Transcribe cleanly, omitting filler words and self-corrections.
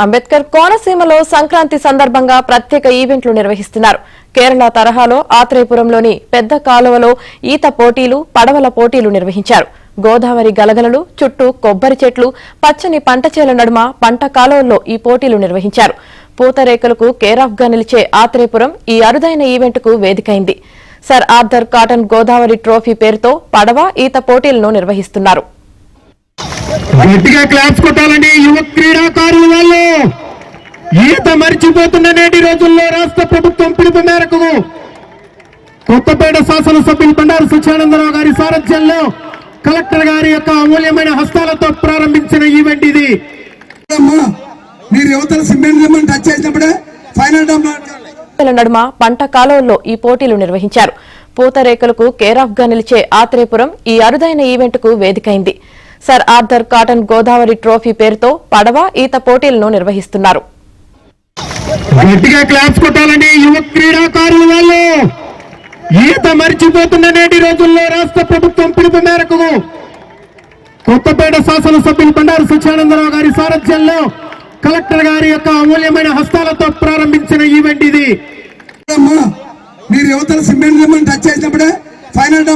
అంబేద్కర్ కోనసీమలో సంక్రాంతి సందర్భంగా ప్రత్యేక ఈవెంట్లు నిర్వహిస్తున్నారు. కేరళ తరహాలో ఆత్రేయపురంలోని పెద్ద కాలువలో ఈత పోటీలు, పడవల పోటీలు నిర్వహించారు. గోదావరి గలగలలు, చుట్టూ కొబ్బరి చెట్లు, పచ్చని పంట చేల నడుమ పంట కాలువల్లో ఈ పోటీలు నిర్వహించారు. పూతరేకులకు కేరాఫ్ గా నిలిచే ఆత్రేయపురం ఈ అరుదైన ఈవెంట్కు వేదికైంది. Sir Arthur Cotton Godavari trophy పేరుతో పడవ, ఈత పోటీలను నిర్వహిస్తున్నారు. గట్టిగా క్లాప్స్ కొట్టాలని యువ క్రీడాకారులు వాళ్ళు ఈత మరిచిపోతున్న నేటి రోజుల్లో రాష్ట్ర ప్రభుత్వం పిలుపు మేరకు కొత్తపేట శాసనసభ్యులు బండారు సత్యానందరావు గారి సారథ్యంలో కలెక్టర్ గారి యొక్క అమూల్యమైన హస్తాలతో ప్రారంభించిన ఈవెంట్ ఇది. మీరు యువతల సిమెంట్ టచ్ చేసినప్పుడే ఫైనల్ నడుమ పంట కాలువల్లో ఈ పోటీలు నిర్వహించారు. పూతరేకులకు కేరాఫ్ గా నిలిచే ఆత్రేయపురం ఈ అరుదైన ఈవెంట్కు వేదికైంది. Sir Arthur Cotton Godavari trophy పేరుతో పడవ, ఈత పోటీలను నిర్వహిస్తున్నారు. గట్టిగా క్లాప్స్ కొట్టాలని యువ క్రీడాకారులు వాళ్ళు ఈత మరిచిపోతున్న నేటి రోజుల్లో రాష్ట్ర ప్రభుత్వం పిలుపు మేరకు కొత్తపేట శాసనసభ్యులు బండారు సత్యానందరావు గారి సారథ్యంలో కలెక్టర్ గారి యొక్క అమూల్యమైన హస్తాలతో ప్రారంభించిన ఈవెంట్ ఇది. మీరు యువతల సిమెంట్ టచ్ చేసినప్పుడే ఫైనల్